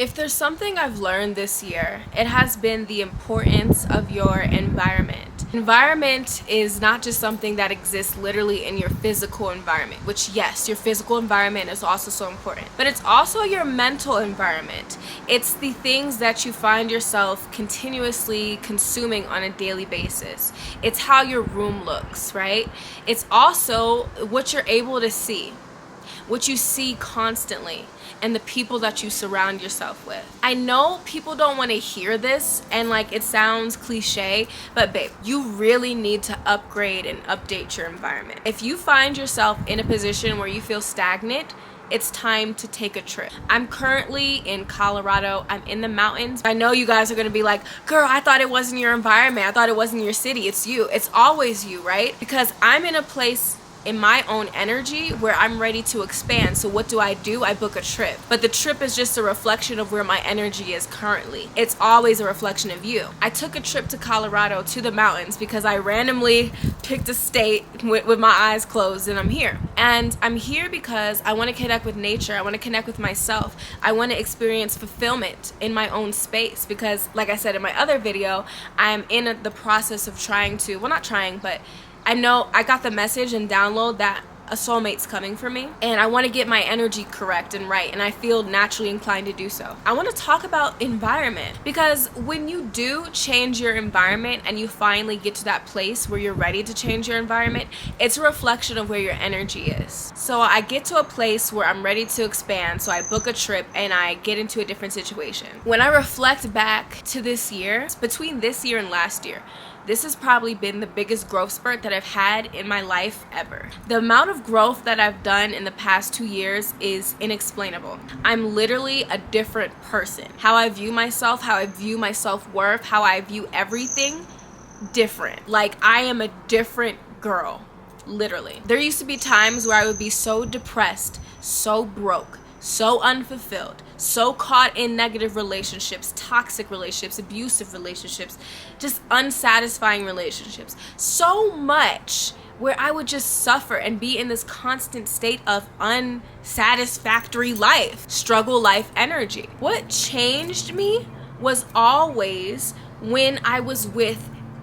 If there's something I've learned this year, it has been the importance of your environment. Environment is not just something that exists literally in your physical environment, which yes, your physical environment is also so important, but it's also your mental environment. It's the things that you find yourself continuously consuming on a daily basis. It's how your room looks, right? It's also what you're able to see, what you see constantly, and the people that you surround yourself with. I know people don't want to hear this and like it sounds cliche, but babe, you really need to upgrade and update your environment. If you find yourself in a position where you feel stagnant, it's time to take a trip. I'm currently in Colorado. I'm in the mountains. I know you guys are gonna be like, girl, I thought it wasn't your environment. I thought it wasn't your city. It's you. It's always you, right? Because I'm in a place in my own energy where I'm ready to expand. So what do? I book a trip. But the trip is just a reflection of where my energy is currently. It's always a reflection of you. I took a trip to Colorado to the mountains because I randomly picked a state with my eyes closed, and I'm here. And I'm here because I want to connect with nature. I want to connect with myself. I want to experience fulfillment in my own space because, like I said in my other video, I'm in the process of but I know I got the message and download that a soulmate's coming for me, and I want to get my energy correct and right, and I feel naturally inclined to do so. I want to talk about environment because when you do change your environment and you finally get to that place where you're ready to change your environment, it's a reflection of where your energy is. So I get to a place where I'm ready to expand, so I book a trip and I get into a different situation. When I reflect back to this year, between this year and last year, this has probably been the biggest growth spurt that I've had in my life ever. The amount of growth that I've done in the past 2 years is inexplainable. I'm literally a different person. How I view myself, how I view my self-worth, how I view everything, different. Like, I am a different girl, literally. There used to be times where I would be so depressed, so broke, so unfulfilled, so caught in negative relationships, toxic relationships, abusive relationships, just unsatisfying relationships. So much where I would just suffer and be in this constant state of unsatisfactory life, struggle life energy. What changed me was always when I was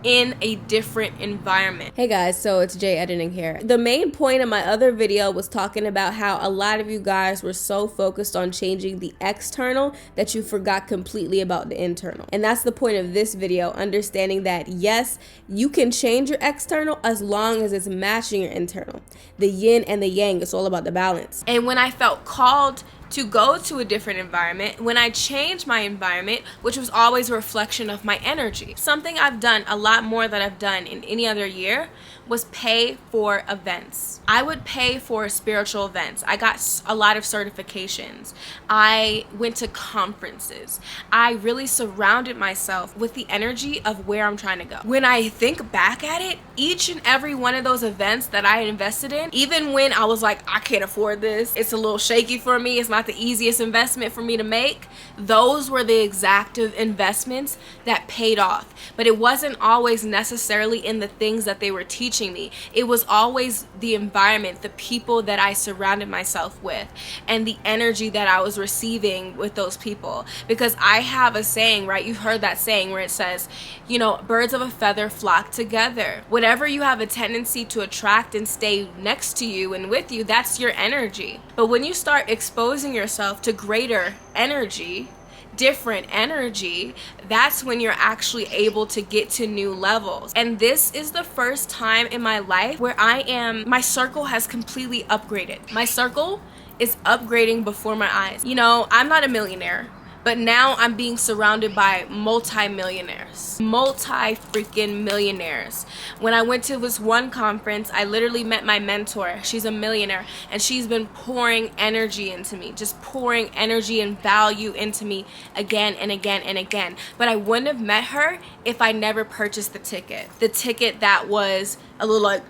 in a different environment. Hey guys, so it's Jay editing here. The main point of my other video was talking about how a lot of you guys were so focused on changing the external that you forgot completely about the internal. And that's the point of this video, understanding that yes, you can change your external as long as it's matching your internal. The yin and the yang, it's all about the balance. And when I felt called to go to a different environment, when I changed my environment, which was always a reflection of my energy. Something I've done a lot more than I've done in any other year was pay for events. I would pay for spiritual events. I got a lot of certifications. I went to conferences. I really surrounded myself with the energy of where I'm trying to go. When I think back at it, each and every one of those events that I invested in, even when I was like, I can't afford this, it's a little shaky for me, it's not the easiest investment for me to make, those were the exact investments that paid off. But it wasn't always necessarily in the things that they were teaching me. It was always the environment, the people that I surrounded myself with, and the energy that I was receiving with those people. Because I have a saying, right? You've heard that saying where it says, you know, birds of a feather flock together. Whatever you have a tendency to attract and stay next to you and with you, that's your energy. But when you start exposing yourself to greater energy, different energy, that's when you're actually able to get to new levels. And this is the first time in my life where my circle has completely upgraded. My circle is upgrading before my eyes. You know, I'm not a millionaire, but now I'm being surrounded by multi-millionaires. Multi-freaking millionaires. When I went to this one conference, I literally met my mentor. She's a millionaire, and she's been pouring energy into me, just pouring energy and value into me again and again and again. But I wouldn't have met her if I never purchased the ticket. The ticket that was a little like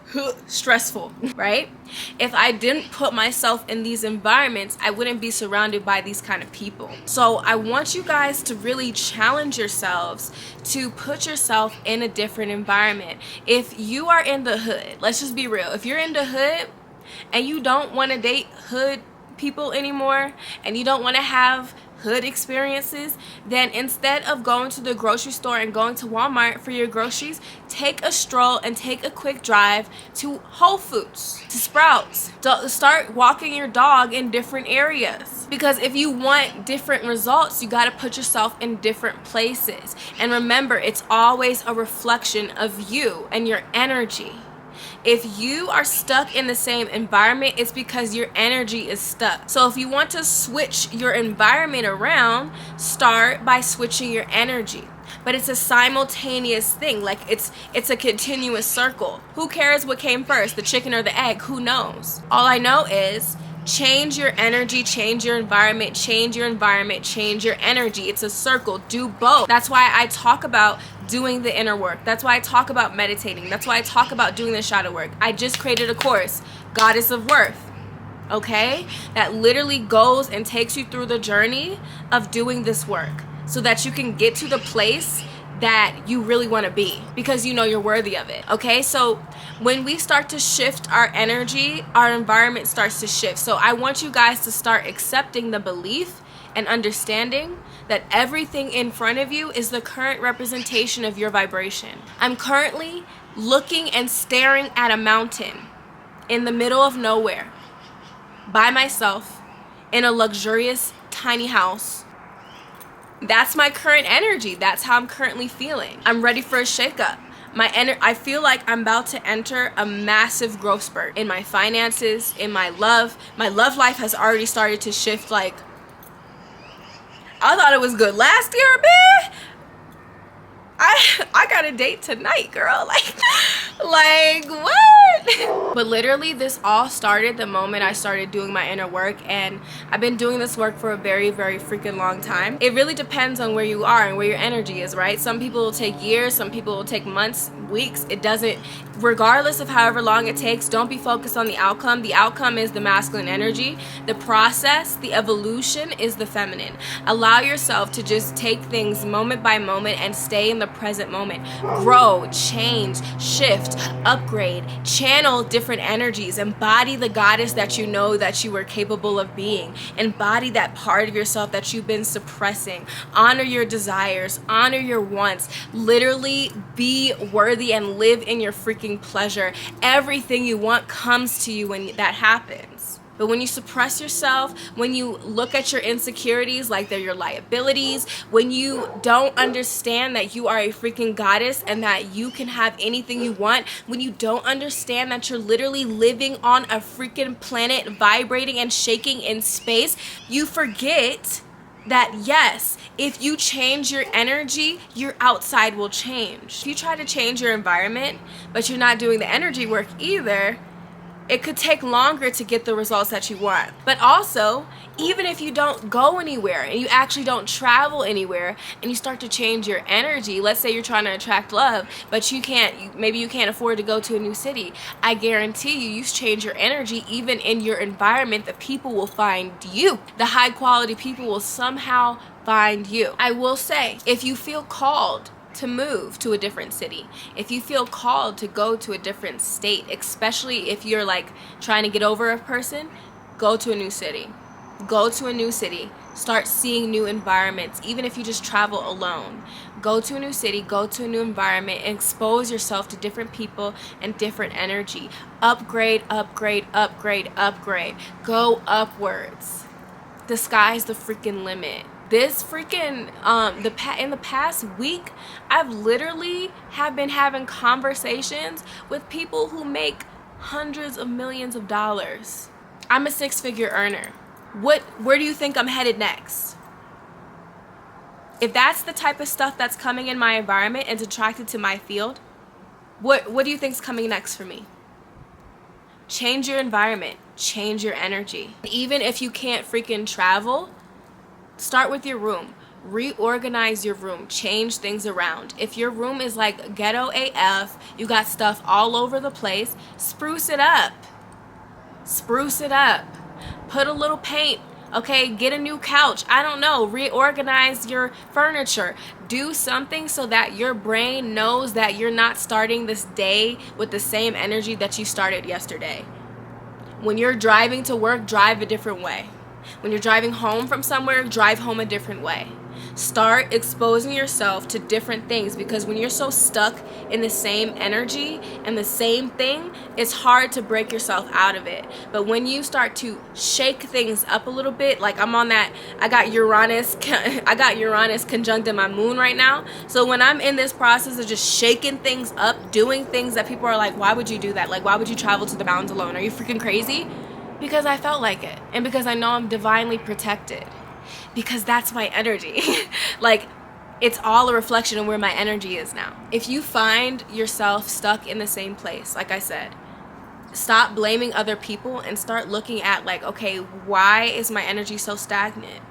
stressful, right? If I didn't put myself in these environments, I wouldn't be surrounded by these kind of people. So I want you guys to really challenge yourselves to put yourself in a different environment. If you are in the hood, let's just be real. If you're in the hood and you don't want to date hood people anymore, and you don't want to have hood experiences, then instead of going to the grocery store and going to Walmart for your groceries, take a stroll and take a quick drive to Whole Foods, to Sprouts. Start walking your dog in different areas. Because if you want different results, you got to put yourself in different places. And remember, it's always a reflection of you and your energy. If you are stuck in the same environment, it's because your energy is stuck. So if you want to switch your environment around, start by switching your energy. But it's a simultaneous thing. Like it's a continuous circle. Who cares what came first, the chicken or the egg? Who knows? All I know is change your energy, change your environment, change your environment, change your energy. It's a circle. Do both. That's why I talk about doing the inner work. That's why I talk about meditating. That's why I talk about doing the shadow work. I just created a course, Goddess of Worth, okay? That literally goes and takes you through the journey of doing this work so that you can get to the place that you really want to be, because you know you're worthy of it, okay? So when we start to shift our energy, our environment starts to shift. So I want you guys to start accepting the belief and understanding that everything in front of you is the current representation of your vibration. I'm currently looking and staring at a mountain in the middle of nowhere by myself in a luxurious tiny house. That's my current energy. That's how I'm currently feeling. I'm ready for a shakeup. I feel like I'm about to enter a massive growth spurt in my finances, in my love. My love life has already started to shift. Like, I thought it was good last year, man. I got a date tonight, girl. Like what? But literally this all started the moment I started doing my inner work, and I've been doing this work for a very, very freaking long time. It really depends on where you are and where your energy is, right? Some people will take years, some people will take months, weeks. It doesn't, regardless of however long it takes, don't be focused on the outcome. The outcome is the masculine energy. The process, the evolution is the feminine. Allow yourself to just take things moment by moment and stay in the present moment. Grow, change, shift, upgrade, channel different energies, embody the goddess that you know that you are capable of being. Embody that part of yourself that you've been suppressing. Honor your desires, honor your wants. Literally be worthy and live in your freaking pleasure. Everything you want comes to you when that happens. But when you suppress yourself, when you look at your insecurities like they're your liabilities, when you don't understand that you are a freaking goddess and that you can have anything you want, when you don't understand that you're literally living on a freaking planet vibrating and shaking in space, you forget that yes, if you change your energy, your outside will change. If you try to change your environment, but you're not doing the energy work either, it could take longer to get the results that you want. But also, even if you don't go anywhere and you actually don't travel anywhere and you start to change your energy, let's say you're trying to attract love, but maybe you can't afford to go to a new city. I guarantee you change your energy, even in your environment, the people will find you. The high quality people will somehow find you. I will say, if you feel called to move to a different city, if you feel called to go to a different state, especially if you're like trying to get over a person, go to a new city. Go to a new city. Start seeing new environments, even if you just travel alone. Go to a new city, go to a new environment, and expose yourself to different people and different energy. Upgrade, upgrade, upgrade, upgrade. Go upwards. The sky's the freaking limit. This freaking, in the past week, I've literally been having conversations with people who make hundreds of millions of dollars. I'm a six-figure earner. Where do you think I'm headed next? If that's the type of stuff that's coming in my environment and attracted to my field, what do you think's coming next for me? Change your environment, change your energy. Even if you can't freaking travel, start with your room. Reorganize your room. Change things around. If your room is like ghetto AF, you got stuff all over the place, spruce it up. Spruce it up. Put a little paint. Okay, get a new couch. I don't know. Reorganize your furniture. Do something so that your brain knows that you're not starting this day with the same energy that you started yesterday. When you're driving to work, drive a different way. When you're driving home from somewhere, drive home a different way. Start exposing yourself to different things, because when you're so stuck in the same energy and the same thing, it's hard to break yourself out of it. But when you start to shake things up a little bit, like I'm on that, I got Uranus conjunct in my moon right now. So when I'm in this process of just shaking things up, doing things that people are like, why would you do that? Like, why would you travel to the mountains alone? Are you freaking crazy? Because I felt like it, and because I know I'm divinely protected. Because that's my energy. Like, it's all a reflection of where my energy is now. If you find yourself stuck in the same place, like I said, stop blaming other people and start looking at, like, okay, why is my energy so stagnant?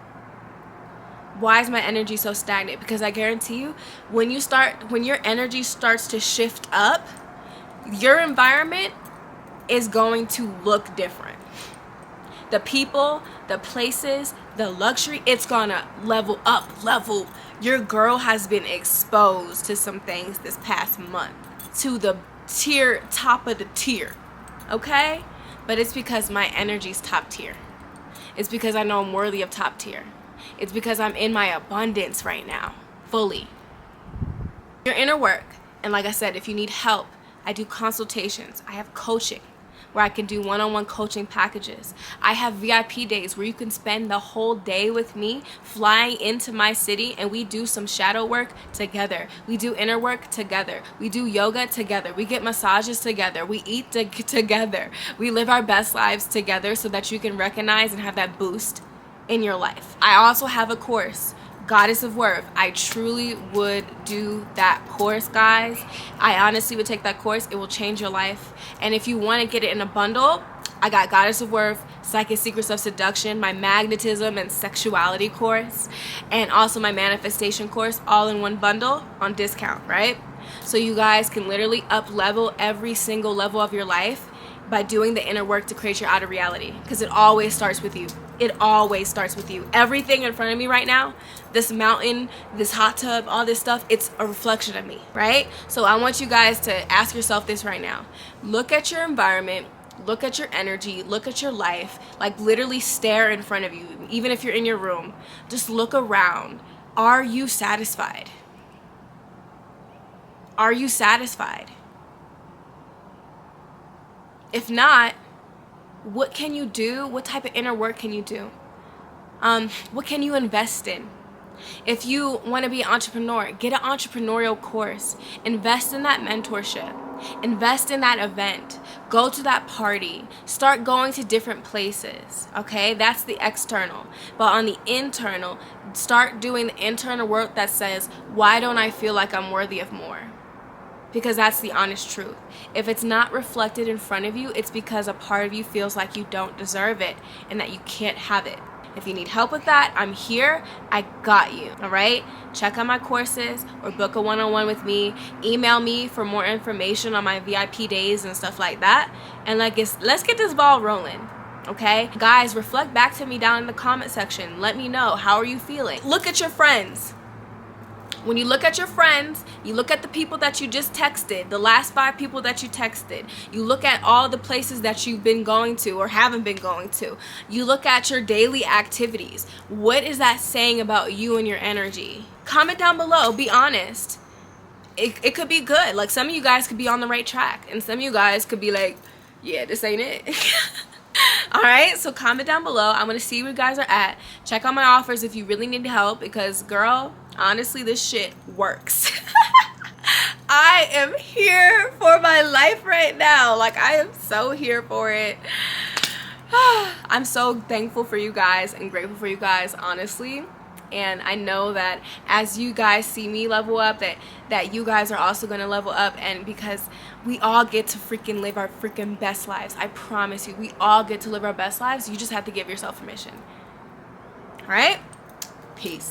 Why is my energy so stagnant? Because I guarantee you, when your energy starts to shift up, your environment is going to look different. The people, the places, the luxury, it's gonna level up. Your girl has been exposed to some things this past month, to the top of the tier, okay? But it's because my energy's top tier. It's because I know I'm worthy of top tier. It's because I'm in my abundance right now, fully. Your inner work, and like I said, if you need help, I do consultations, I have coaching, where I can do one-on-one coaching packages. I have VIP days where you can spend the whole day with me, flying into my city, and we do some shadow work together. We do inner work together. We do yoga together. We get massages together. We eat together. We live our best lives together so that you can recognize and have that boost in your life. I also have a course, Goddess of Worth. I truly would do that course, guys. I honestly would take that course. It will change your life. And if you want to get it in a bundle, I got Goddess of Worth, Psychic Secrets of Seduction, my magnetism and sexuality course, and also my manifestation course, all in one bundle on discount, right? So you guys can literally up level every single level of your life by doing the inner work to create your outer reality, because it always starts with you. It always starts with you. Everything in front of me right now, this mountain, this hot tub, all this stuff, it's a reflection of me, right? So I want you guys to ask yourself this right now. Look at your environment, look at your energy, look at your life, like literally stare in front of you, even if you're in your room. Just look around. Are you satisfied? Are you satisfied? If not, what can you do? What type of inner work can you do? What can you invest in? If you want to be an entrepreneur, get an entrepreneurial course. Invest in that mentorship. Invest in that event. Go to that party. Start going to different places. Okay, that's the external. But on the internal, start doing the internal work that says, why don't I feel like I'm worthy of more? Because that's the honest truth. If it's not reflected in front of you, it's because a part of you feels like you don't deserve it and that you can't have it. If you need help with that, I'm here. I got you. All right? Check out my courses or book a one-on-one with me. Email me for more information on my VIP days and stuff like that. And let's get this ball rolling. Okay? Guys, reflect back to me down in the comment section. Let me know. How are you feeling? Look at your friends. When you look at your friends, you look at the people that you just texted, the last 5 people that you texted. You look at all the places that you've been going to or haven't been going to. You look at your daily activities. What is that saying about you and your energy? Comment down below. Be honest. It could be good. Like, some of you guys could be on the right track, and some of you guys could be like, yeah, this ain't it. All right, so comment down below. I want to see where you guys are at. Check out my offers if you really need help, because girl, honestly, this shit works. I am here for my life right now. Like, I am so here for it. I'm so thankful for you guys and grateful for you guys, honestly. And I know that as you guys see me level up, that you guys are also going to level up. And because we all get to freaking live our freaking best lives. I promise you, we all get to live our best lives. You just have to give yourself permission. All right? Peace.